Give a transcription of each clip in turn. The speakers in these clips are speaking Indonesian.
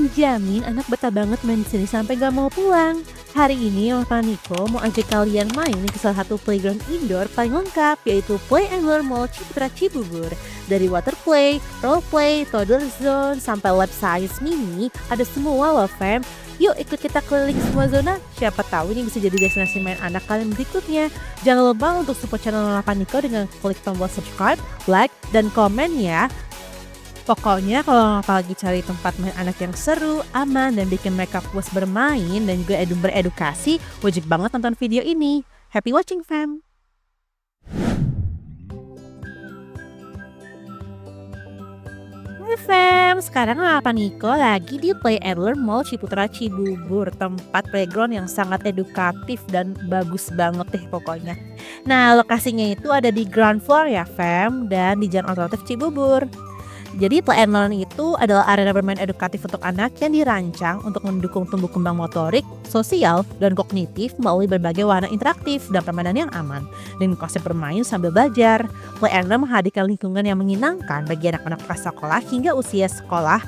Jamin anak betah banget main di sini sampai gak mau pulang. Hari ini Papa Niko mau ajak kalian main ke salah satu playground indoor paling lengkap, yaitu Play and Learn Mall Ciputra Cibubur. Dari water play, role play, toddler zone, sampai lab science mini, ada semua loh fam. Yuk ikut kita keliling semua zona, siapa tahu ini bisa jadi destinasi main anak kalian berikutnya. Jangan lupa untuk support channel Papa Niko dengan klik tombol subscribe, like, dan komen ya. Pokoknya kalau lagi cari tempat main anak yang seru, aman, dan bikin mereka puas bermain dan juga beredukasi, wajib banget nonton video ini. Happy watching fam! Hai fam, sekarang Papa Niko lagi di Play and Learn Mall Ciputra Cibubur, tempat playground yang sangat edukatif dan bagus banget deh pokoknya. Nah, lokasinya itu ada di ground floor ya fam, dan di Jalan Otomotif Cibubur. Jadi Play and Learn itu adalah arena bermain edukatif untuk anak yang dirancang untuk mendukung tumbuh kembang motorik, sosial, dan kognitif melalui berbagai warna interaktif dan permainan yang aman. Dan konsep bermain sambil belajar, Play and Learn menghadirkan lingkungan yang menyenangkan bagi anak-anak prasekolah hingga usia sekolah.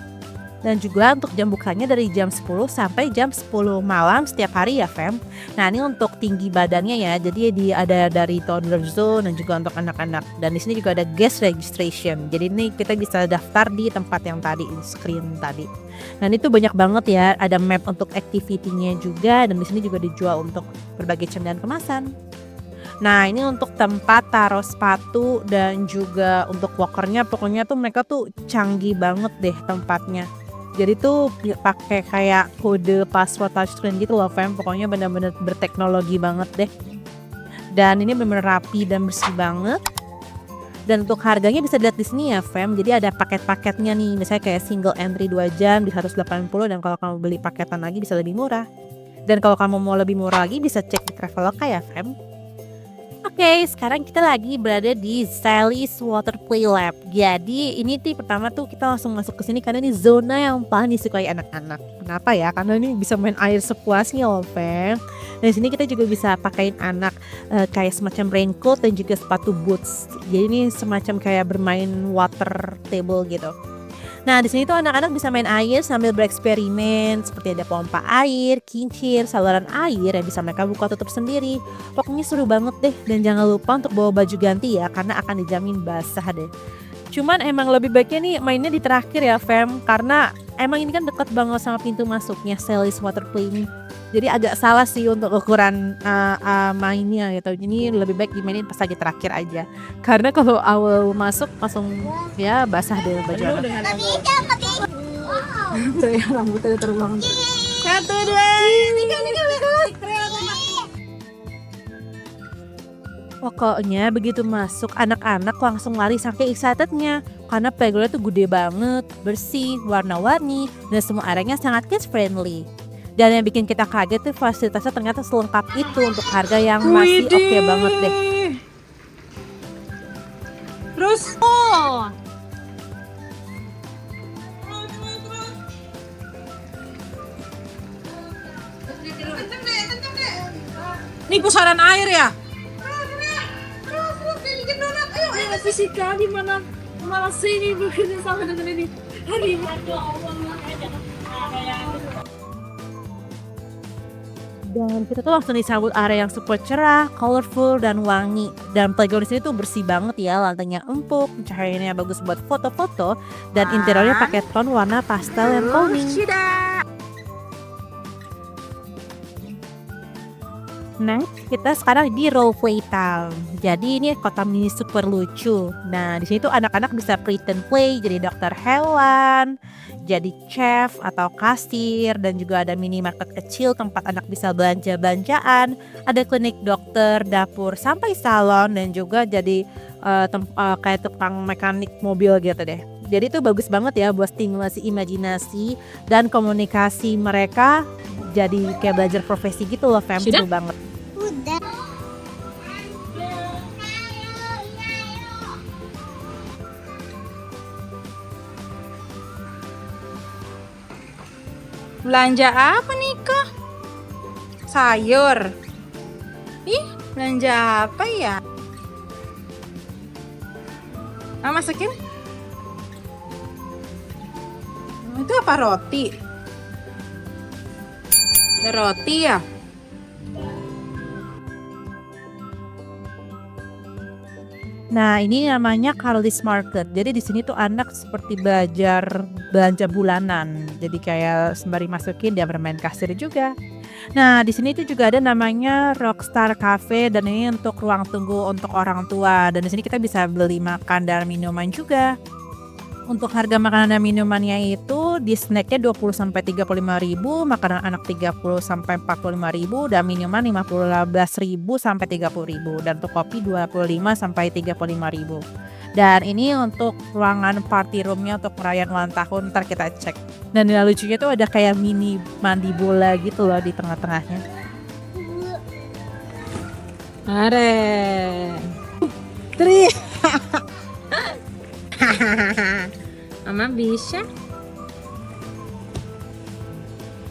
Dan juga untuk jam bukanya dari jam 10 sampai jam 10 malam setiap hari ya fam. Nah ini untuk tinggi badannya ya, jadi ada dari toddler zone dan juga untuk anak-anak. Dan di sini juga ada guest registration, jadi ini kita bisa daftar di tempat yang tadi, screen tadi. Nah ini tuh banyak banget ya, ada map untuk activity-nya juga, dan di sini juga dijual untuk berbagai cemilan kemasan. Nah ini untuk tempat taruh sepatu dan juga untuk walkernya, pokoknya tuh mereka tuh canggih banget deh tempatnya. Jadi tuh pakai kayak kode password touchscreen gitu loh fam, pokoknya benar-benar berteknologi banget deh. Dan ini benar-benar rapi dan bersih banget. Dan untuk harganya bisa dilihat di sini ya fam, jadi ada paket-paketnya nih, misalnya kayak single entry 2 jam di 180, dan kalau kamu beli paketan lagi bisa lebih murah. Dan kalau kamu mau lebih murah lagi bisa cek di Traveloka ya fam. Oke, sekarang kita lagi berada di Sally's Water Play Lab. Jadi ini tuh pertama tuh kita langsung masuk ke sini karena ini zona yang paling disukai anak-anak. Kenapa ya? Karena ini bisa main air sepuasnya loh, fam. Dan di sini kita juga bisa pakein anak kayak semacam raincoat dan juga sepatu boots. Jadi ini semacam kayak bermain water table gitu. Nah di sini tuh anak-anak bisa main air sambil bereksperimen, seperti ada pompa air, kincir, saluran air yang bisa mereka buka tutup sendiri. Pokoknya seru banget deh, dan jangan lupa untuk bawa baju ganti ya, karena akan dijamin basah deh. Cuman emang lebih baiknya nih mainnya di terakhir ya fam, karena emang ini kan dekat banget sama pintu masuknya Sally's Water Play ini. Jadi agak salah sih untuk ukuran mainnya gitu. Ini lebih baik dimainin pas lagi terakhir aja. Karena kalau awal masuk langsung ya basah deh baju anak. Saya rambutnya terbang. 1, 2, 3. Pokoknya begitu masuk anak-anak langsung lari saking excitednya. Karena playgroundnya tuh gede banget, bersih, warna-warni, dan semua areanya sangat kids friendly. Dan yang bikin kita kaget tuh fasilitasnya ternyata selengkap itu untuk harga yang masih oke banget deh. Terus ini pusaran air ya? Ayo fisika di mana malah sini bekerja sama dengan ini hari ini Allah. Dan kita tuh langsung disambut area yang super cerah, colorful, dan wangi. Dan playground di sini tuh bersih banget ya, lantainya empuk, cahayanya bagus buat foto-foto, dan interiornya pakai ton warna pastel yang calming. Next, kita sekarang di role play town. Jadi ini kota mini super lucu. Nah, di sini tuh anak-anak bisa pretend play jadi dokter hewan, jadi chef atau kasir, dan juga ada minimarket kecil tempat anak bisa belanja-belanjaan, ada klinik dokter, dapur, sampai salon, dan juga jadi kayak tukang mekanik mobil gitu deh. Jadi itu bagus banget ya buat stimulasi imajinasi dan komunikasi mereka, jadi kayak belajar profesi gitu loh fam, seru banget. Belanja apa nih kak? Sayur. Ih, belanja apa ya? Masukin. Itu apa, roti? Ada roti ya? Nah, ini namanya Carly's Market. Jadi di sini tuh anak seperti belajar belanja bulanan. Jadi kayak sembari masukin dia bermain kasir juga. Nah, di sini tuh juga ada namanya Rockstar Cafe dan ini untuk ruang tunggu untuk orang tua. Dan di sini kita bisa beli makan dan minuman juga. Untuk harga makanan dan minumannya itu di snacknya 20 sampai 35.000, makanan anak 30 sampai 45.000 dan minuman 15.000 sampai 30.000 dan untuk kopi 25 sampai 35.000. Dan ini untuk ruangan party roomnya untuk perayaan ulang tahun, ntar kita cek. Dan yang lucunya tuh ada kayak mini mandi bola gitu loh di tengah-tengahnya. Are. Tri. Mama bisa?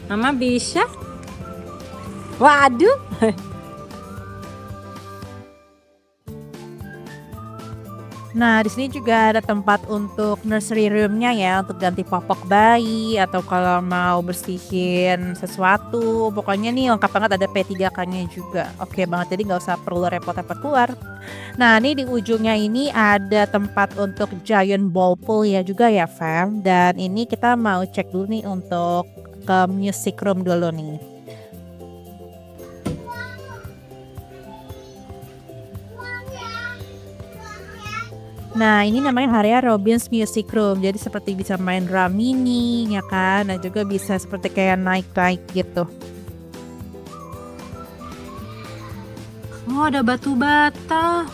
Mama bisa? Waduh. Nah, di sini juga ada tempat untuk nursery room-nya ya, untuk ganti popok bayi atau kalau mau bersihin sesuatu. Pokoknya nih lengkap banget, ada P3K-nya juga. Oke banget, jadi nggak usah perlu repot-repot keluar. Nah, ini di ujungnya ini ada tempat untuk giant ball pool ya juga ya, fam. Dan ini kita mau cek dulu nih untuk ke music room dulu nih. Nah, ini namanya area Robins Music Room. Jadi seperti bisa main drum mini ya kan, dan juga bisa seperti kayak naik-naik gitu. Oh, ada batu bata.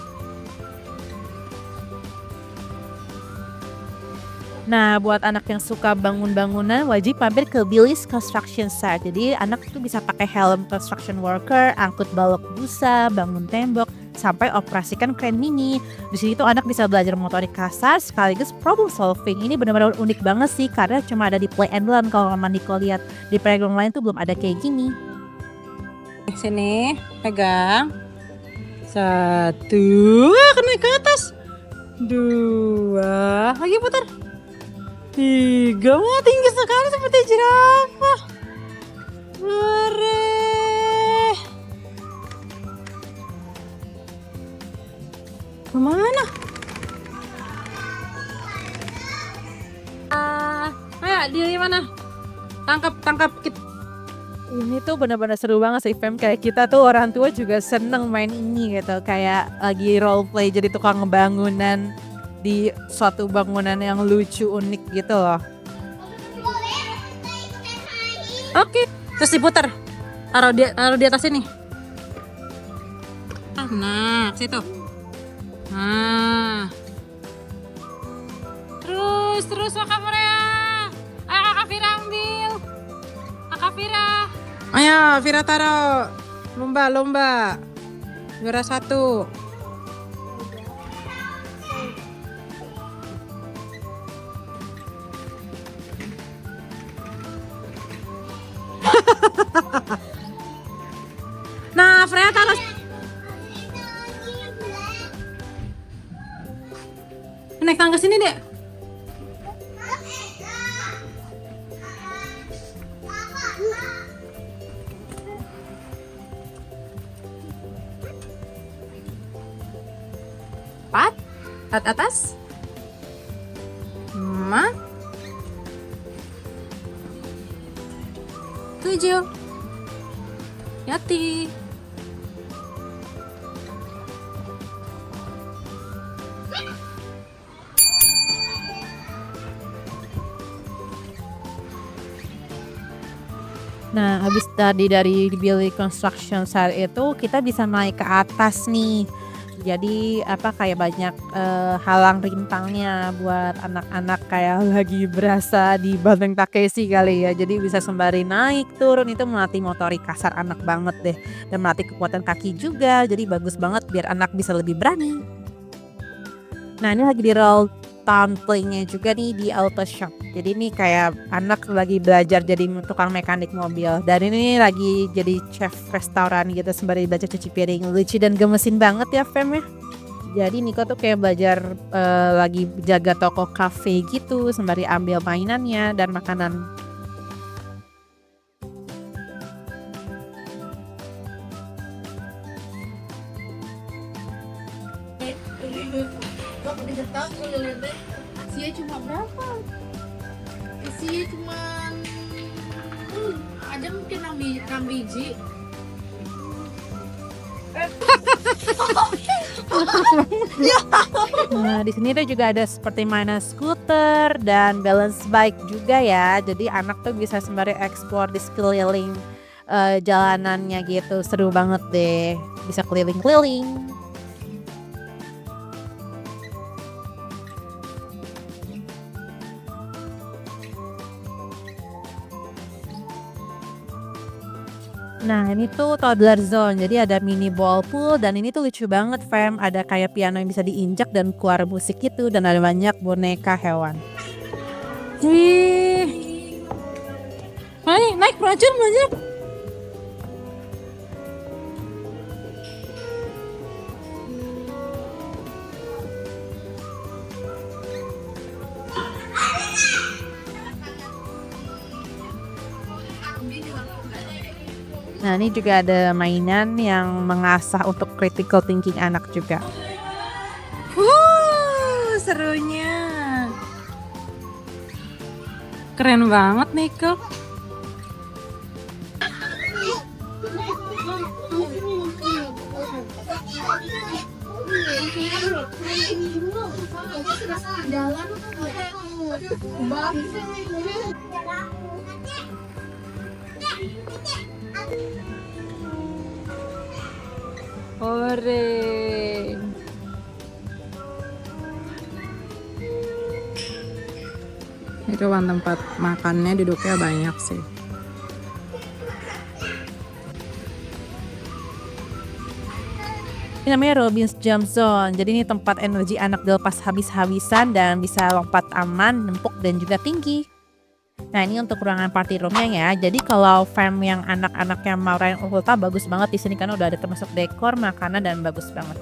Nah, buat anak yang suka bangun-bangunan wajib mampir ke Billy's Construction Site. Jadi anak tuh bisa pakai helm construction worker, angkut balok busa, bangun tembok, sampai operasikan kren mini. Di sini tuh anak bisa belajar motorik kasar sekaligus problem solving. Ini benar-benar unik banget sih karena cuma ada di Play and Learn. Kalau Niko lihat di playground lain tuh belum ada kayak gini. Sini, pegang. 1, kena ke atas. 2, lagi putar. 3, wah tinggi sekali seperti jerapah. Are. Kemana? Ayo, di mana? Tangkap kita. Ini tuh benar-benar seru banget sih fam. Kayak kita tuh orang tua juga seneng main ini gitu. Kayak lagi role play jadi tukang bangunan di suatu bangunan yang lucu unik gitu loh. Oke, terus diputar. Taruh di atas ini. Nah, situ. Nah. Terus Kakak Fira. Ayo Kakak Fira ambil. Kakak Fira. Ayo Fira taruh. Lomba. Juara 1. Nah, Freya taruh. Naik tangga sini, Dek. Empat, atas. 5, 7. Hati. Nah, habis tadi dari Billy Construction Site itu kita bisa naik ke atas nih. Jadi kayak banyak halang rintangnya buat anak-anak kayak lagi berasa di Banteng Takeshi kali ya. Jadi bisa sembari naik turun itu melatih motorik kasar anak banget deh. Dan melatih kekuatan kaki juga. Jadi bagus banget biar anak bisa lebih berani. Nah, ini lagi di roll town play-nya juga nih di auto shop. Jadi ini kayak anak lagi belajar jadi tukang mekanik mobil. Dan ini lagi jadi chef restoran gitu sembari belajar cuci piring. Lucu dan gemesin banget ya fam ya. Jadi Niko tuh kayak belajar lagi jaga toko cafe gitu sembari ambil mainannya dan makanan. lihat deh. Usia cuma berapa? Usia cuma ada mungkin 6 biji. Nah, di sini tuh juga ada seperti mainan skuter dan balance bike juga ya. Jadi anak tuh bisa sembari explore di sekeliling jalanannya gitu. Seru banget deh. Bisa keliling-keliling. Nah, ini tuh toddler zone. Jadi ada mini ball pool dan ini tuh lucu banget, fam. Ada kayak piano yang bisa diinjak dan keluar musik gitu dan ada banyak boneka hewan. Wih. Naik belajar. Nah, ini juga ada mainan yang mengasah untuk critical thinking anak juga. Serunya. Keren banget nih, Kak. Ore. Itu kan tempat makannya, duduknya banyak sih. Ini namanya Robin's Jump Zone. Jadi ini tempat energi anak dilepas habis-habisan dan bisa lompat aman, empuk dan juga tinggi. Nah, ini untuk ruangan party roomnya ya. Jadi kalau fam yang anak-anak yang mau main ulta bagus banget di sini karena udah ada termasuk dekor, makanan dan bagus banget.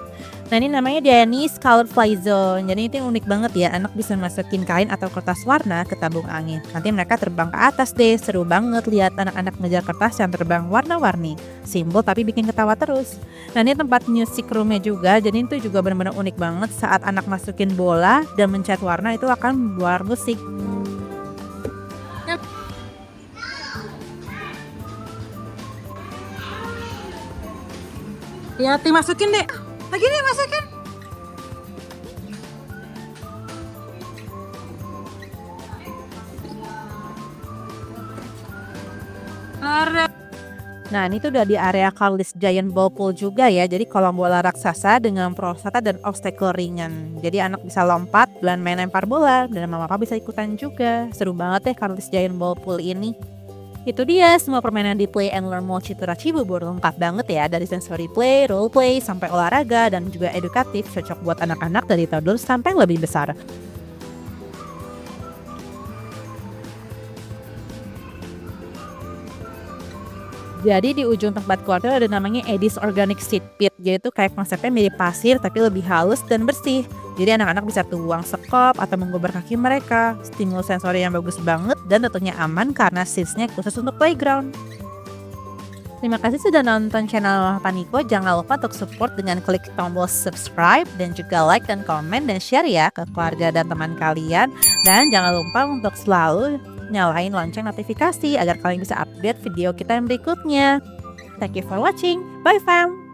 Nah, ini namanya Denny's Color Fly Zone. Jadi itu unik banget ya. Anak bisa masukin kain atau kertas warna ke tabung angin. Nanti mereka terbang ke atas deh. Seru banget lihat anak-anak ngejar kertas yang terbang warna-warni. Simpel tapi bikin ketawa terus. Nah, ini tempat music roomnya juga. Jadi itu juga benar-benar unik banget. Saat anak masukin bola dan mencet warna itu akan keluar musik. Ya, masukin deh. Lagi nih masukin. Nah, ini tuh udah di area Carly's Giant Ball Pool juga ya. Jadi kolam bola raksasa dengan prosata dan obstacle ringan. Jadi anak bisa lompat dan main lempar bola dan mama papa bisa ikutan juga. Seru banget deh Carly's Giant Ball Pool ini. Itu dia semua permainan di Play and Learn Mall Citra Cibubur, lengkap banget ya, dari sensory play, role play, sampai olahraga dan juga edukatif, cocok buat anak-anak dari toddler sampai yang lebih besar. Jadi di ujung tempat keluar itu ada namanya Eddie's Organic Seed Pit. Jadi itu kayak konsepnya mirip pasir tapi lebih halus dan bersih. Jadi anak-anak bisa tuang sekop atau menggober kaki mereka. Stimulus sensori yang bagus banget dan tentunya aman karena seatsnya khusus untuk playground. Terima kasih sudah nonton channel Paniko. Jangan lupa untuk support dengan klik tombol subscribe dan juga like dan komen dan share ya ke keluarga dan teman kalian. Dan jangan lupa untuk selalu nyalain lonceng notifikasi agar kalian bisa update video kita yang berikutnya. Thank you for watching. Bye fam!